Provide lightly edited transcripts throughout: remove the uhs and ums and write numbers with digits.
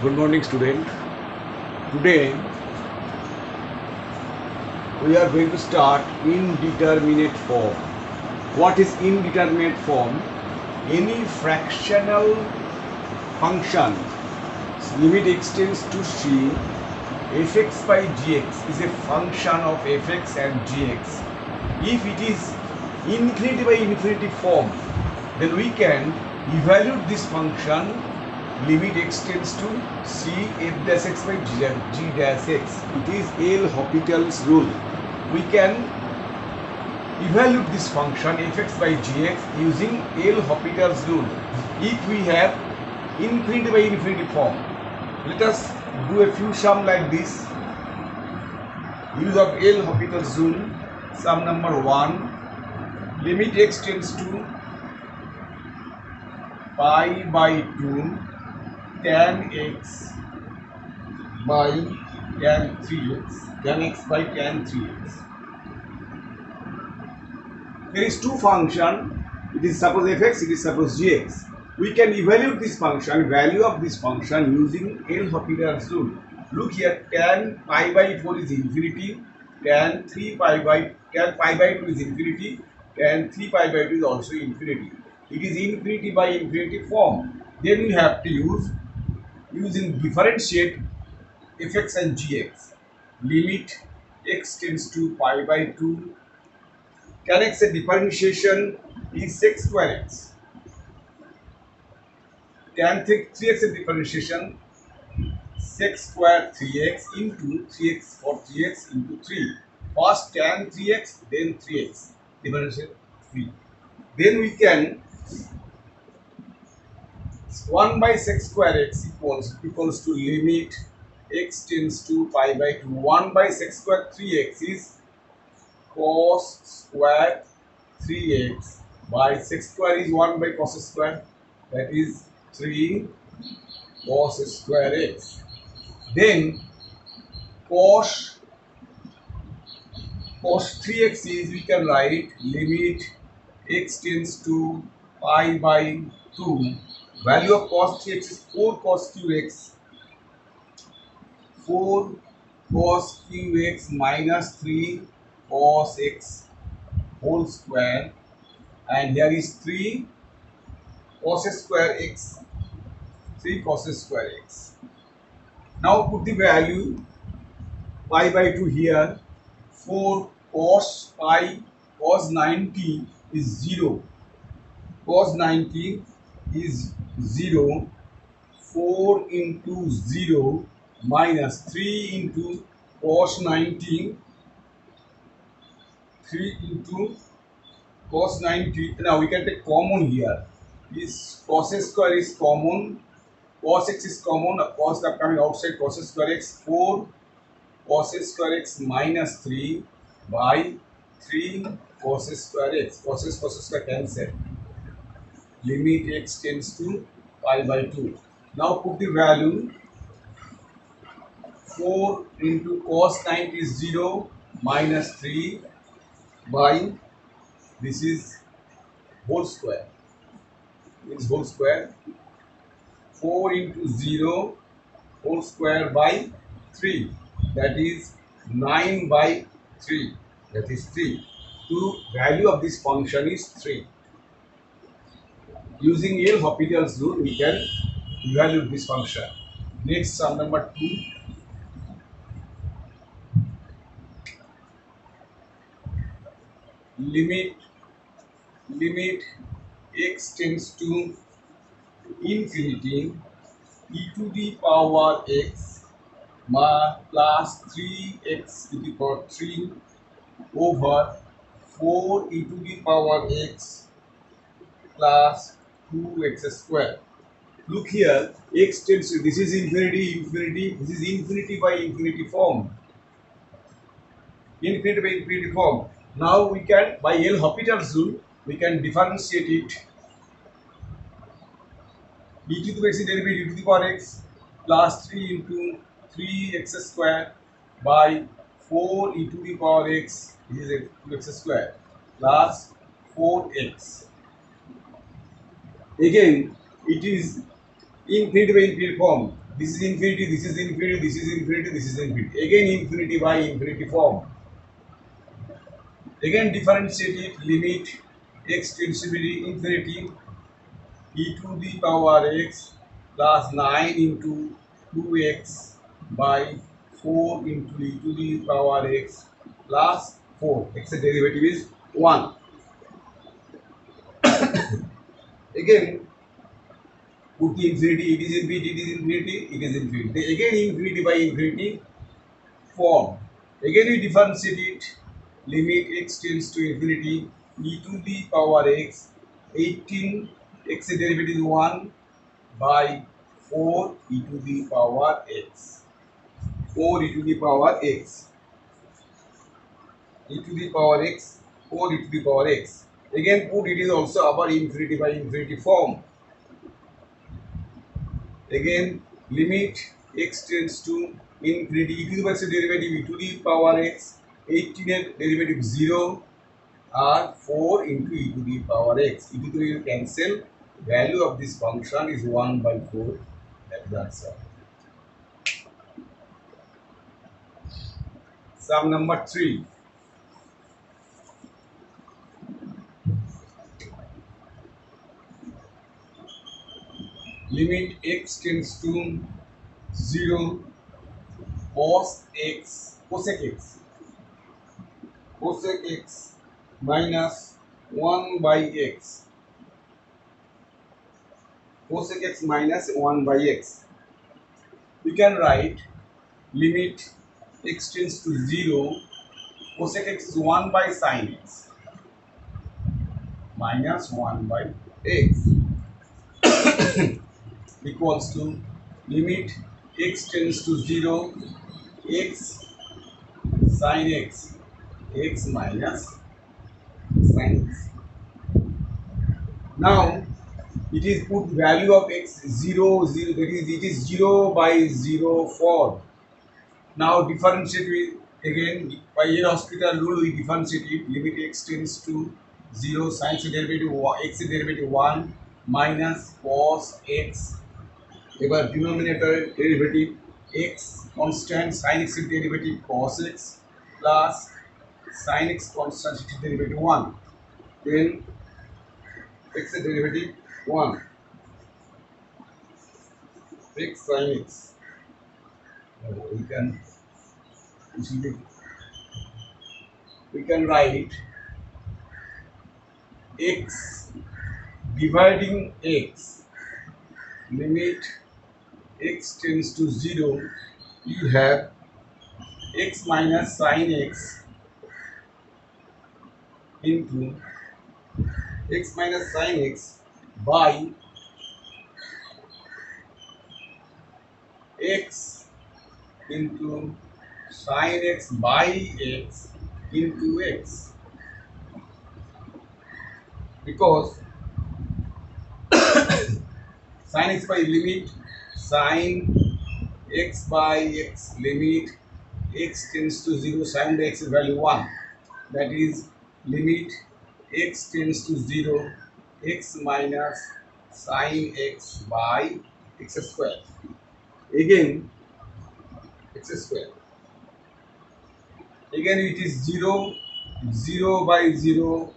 Good morning, student. Today we are going to start indeterminate form. What is indeterminate form? Any fractional function limit extends to c. Fx by gx is a function of fx and gx. If it is infinity by infinity form, then we can evaluate this function limit extends to c f dash x by g dash x. It is L'Hopital's rule. We can evaluate this function fx by gx using L'Hopital's rule if we have infinity by infinity form. Let us do a few sum like this. Use of L'Hopital's rule. Sum number 1, limit x tends to pi by 2 tan x by tan 3x, tan x by tan 3x. There is two function. It is suppose fx, it is suppose gx. We can evaluate this function, value of this function using L'Hopital's rule. Look here, tan pi by 4 is infinity, tan pi by 2 is infinity, tan 3 pi by 2 is also infinity. It is infinity by infinity form. Then we have to using differentiate fx and gx. Limit x tends to pi by 2. Tan x differentiation is sec square x. Tan 3x differentiation sec square 3x into 3x for 3x into 3. First tan 3x, then 3x. Differentiation 3. Then we can 1 by sec square x equals to limit x tends to pi by 2. 1 by sec square 3x is cos square 3x by sec square is 1 by cos square, that is 3 cos square x. Then cos 3x is, we can write limit x tends to pi by 2. Value of cos 3x is 4 cos qx. 4 cos qx minus 3 cos x whole square, and here is 3 cos square x. 3 cos square x. Now put the value pi by 2 here. 4 cos pi cos 90 is 0. Cos 90 is 0. 4 into 0 minus 3 into cos 90. 3 into cos 90. Now we can take common here. This cos square is common. Cos x is common. Cos are coming outside. Cos square x. 4 cos square x minus 3 by 3 cos square x. Cos square cancel. Limit x tends to pi by 2. Now put the value. 4 into cos 90 is 0 minus 3 by, this is whole square. It's whole square. 4 into 0 whole square by 3. That is 9 by 3. That is 3. The value of this function is 3. Using L'Hopital's rule, we can evaluate this function. Next, sum number 2. Limit x tends to infinity e to the power x plus 3x to the power 3 over 4 e to the power x plus 2x square. Look here, x tends to, this is infinity, this is infinity by infinity form. Infinity by infinity form. Now we can, by L'Hopital's rule, we can differentiate it. E to the x is derivative e to the power x plus 3 into 3x square by 4 e to the power x, this is 2x square plus 4x. Again, it is infinity by infinity form. This is infinity, this is infinity, this is infinity, this is infinity. Again infinity by infinity form. Again differentiate it, limit x tends to be infinity, e to the power x plus 9 into 2x by 4 into e to the power x plus 4. X derivative is 1. Again put the infinity, it is infinity, it is infinity, it is infinity. Again infinity by infinity form. Again we differentiate it, limit x tends to infinity, e to the power x, 18, x derivative is 1 by 4 e to the power x. 4 e to the power x. E to the power x, 4 e to the power x. Again put it is also upper infinity by infinity form. Again limit x tends to infinity, e to the x derivative e to the power x, 18 derivative 0 or 4 into e to the power x. E to the power cancel, value of this function is 1 by 4. That is the answer. Sum number 3. Limit x tends to 0 cosec x minus 1 by x, cosec x minus 1 by x. We can write limit x tends to 0, cosec x is 1 by sin x minus 1 by x equals to limit x tends to 0, x sin x, x minus sin x. Now it is put value of x 0 0, that is it is 0 by 0 form. Now differentiate with again by L'Hospital rule, we differentiate it, limit x tends to 0, sin x derivative x derivative 1 minus cos x, ever denominator derivative x constant, sin x derivative cos x plus sin x constant derivative 1, then x derivative 1, x sin x. We can we can write x dividing x, limit x tends to 0, you have x minus sin x into x minus sin x by x into sin x by x into x, because sin x by limit sin x by x, limit x tends to 0, sin the x value 1, that is limit x tends to 0, x minus sin x by x square, again x square, again it is 0 0 by 0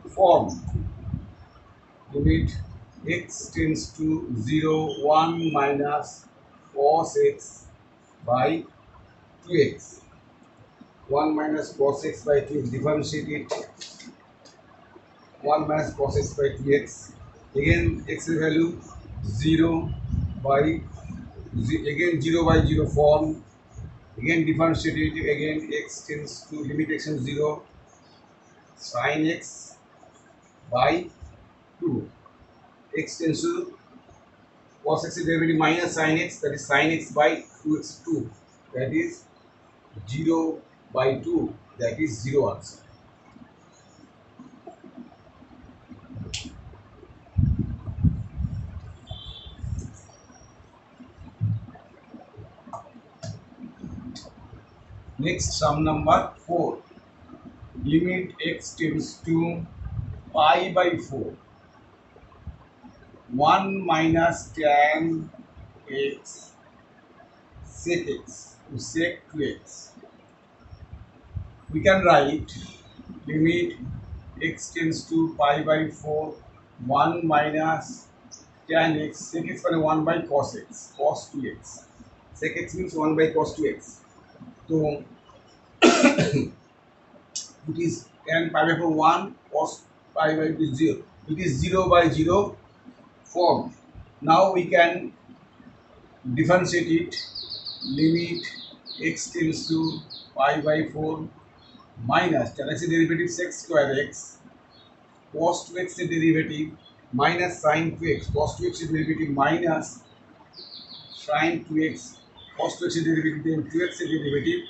form, limit x tends to 0, 1 minus cos x by 2x, 1 minus cos x by 2x, differentiate it, 1 minus cos x by 2x, again x value 0 by again 0 by 0 form, again differentiate it, again x tends to limit x to 0, sin x by 2, x tends to cos x derivative minus sin x, that is sin x by 2x2, that is 0 by 2, that is 0 answer. Next sum number 4. Limit x tends to pi by 4, 1 minus tan x sec x to sec 2x. We can write limit x tends to pi by 4 1 minus tan x sec x মানে 1 by cos x cos 2x sec x means 1 by cos 2x. So it is tan pi by 4 1 cos pi by 2 0. It is 0 by 0 form. Now we can differentiate it. Limit x tends to pi by 4 minus tan x derivative sec square x cos 2x derivative minus sin 2x cos 2x derivative minus sin 2x cos 2x derivative then 2x derivative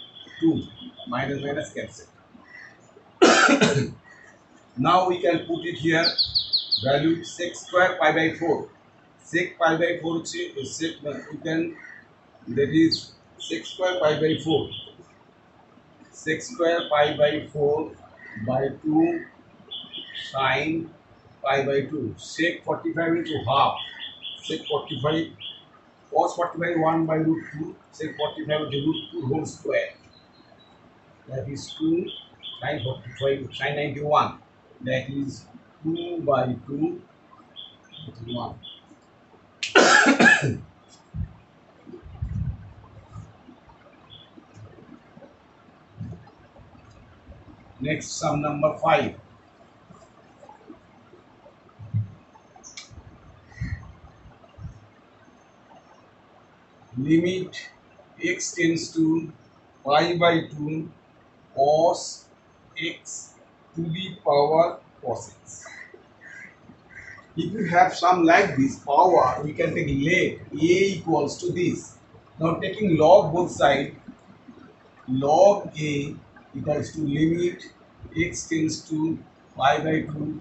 2 minus minus cancel. Now we can put it here value sec square pi by 4 sec pi by 4 sec we can that is sec square pi by 4 sec square pi by 4 by 2 sin pi by 2 sec 45 into half sec 45 cos 45 1 by root 2 sec 45 into root 2 whole square that is 2 sin 45 sin 91 that is 2 by 2 that is 1. Next sum number 5. Limit x tends to pi by 2 cos x to the power cos x. If you have some like this power, we can take let a equals to this. Now taking log both sides, log a equals to limit x tends to pi by 2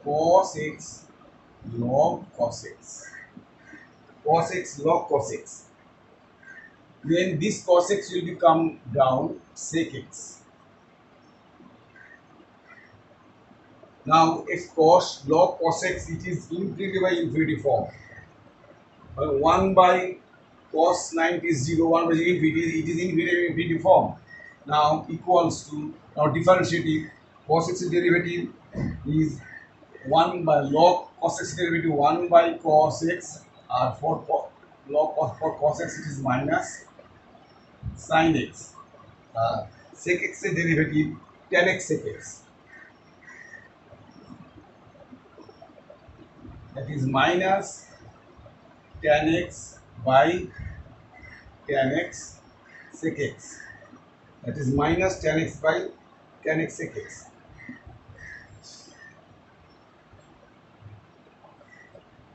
cos x log cos x. Cos x log cos x. Then this cos x will become down sec x. Now if cos log cos x it is infinity by infinity form. 1 by cos 90 is 0, 1 by infinity it is infinity by infinity form. Now equals to now differentiating cos x derivative is 1 by log cos x derivative 1 by cos x for log for cos x it is minus sin x. Sec x derivative tan x sec x that is minus tan x by tan x sec x that is minus tan x by tan x sec x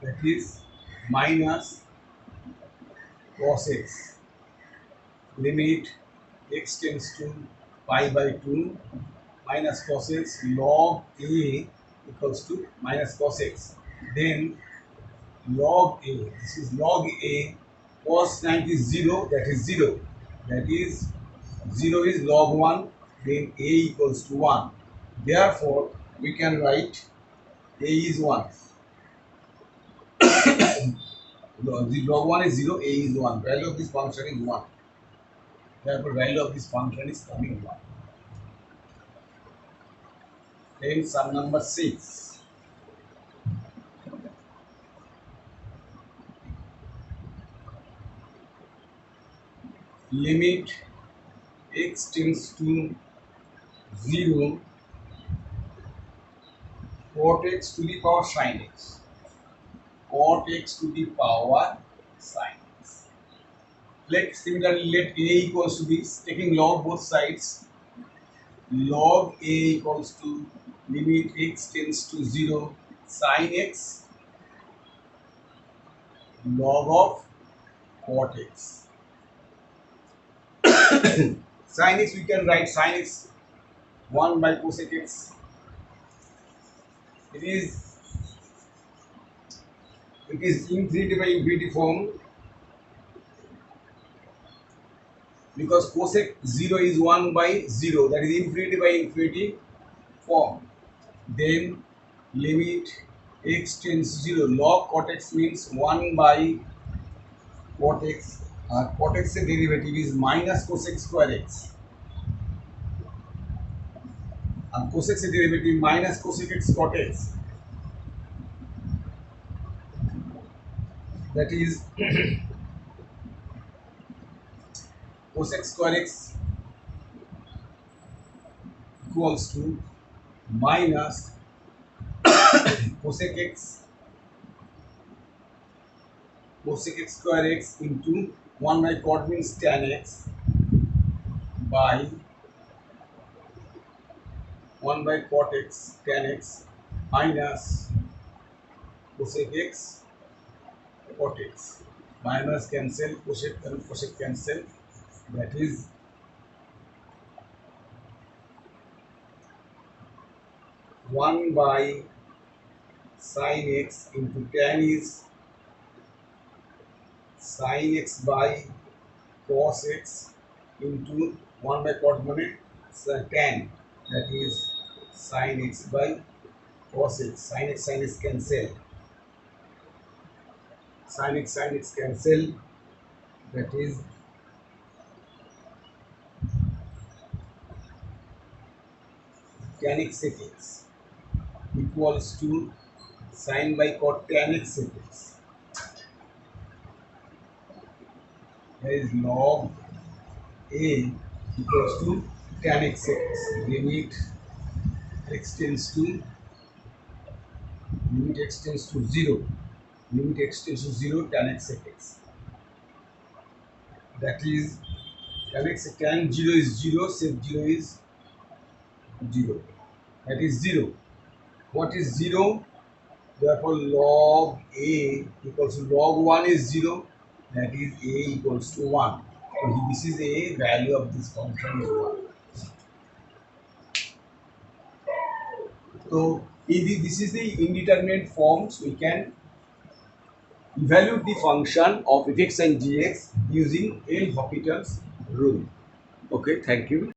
that is minus cos x limit x tends to pi by 2 minus cos x log a equals to minus cos x then log a this is log a cos 90 is 0 that is 0 that is 0 is log 1 then a equals to 1 therefore we can write a is 1 the log 1 is 0 a is 1 value of this function is 1 therefore value of this function is coming 1. Then sum number 6. Limit x tends to 0 cot x to the power sin x cot x to the power sin x. Similarly let a equals to this taking log both sides log a equals to limit x tends to 0 sin x log of cot x. Sin x we can write sin x 1 by cosec x. It is infinity by infinity form because cosec 0 is 1 by 0 that is infinity by infinity form. Then limit x tends to 0 log cot x means 1 by cot x cot x derivative is minus cosec square x, and cosec derivative minus cosec x cot x, that is cosec square x equals to minus cosec x square x into 1 by cot means tan x by 1 by cot x tan x minus cosec x cot x. Minus cancel, cosec and cosec cancel, that is 1 by sin x into tan is sin x by cos x into 1 by cot mane tan, that is sin x by cos x. Sin x cancel, sin x cancel, that is tan x sec x equals to sin by cot tan x sec x. There is log a equals to tan x sec x. Limit x tends to 0. Limit x tends to 0, tan x sec x. That is tan 0 is 0, sec 0 is 0. That is 0. What is 0? Therefore, log a equals to log 1 is 0. That is a equals to 1. So this is a value of this function is 1. So this is the indeterminate forms. We can evaluate the function of fx and gx using L'Hopital's rule. Okay, thank you.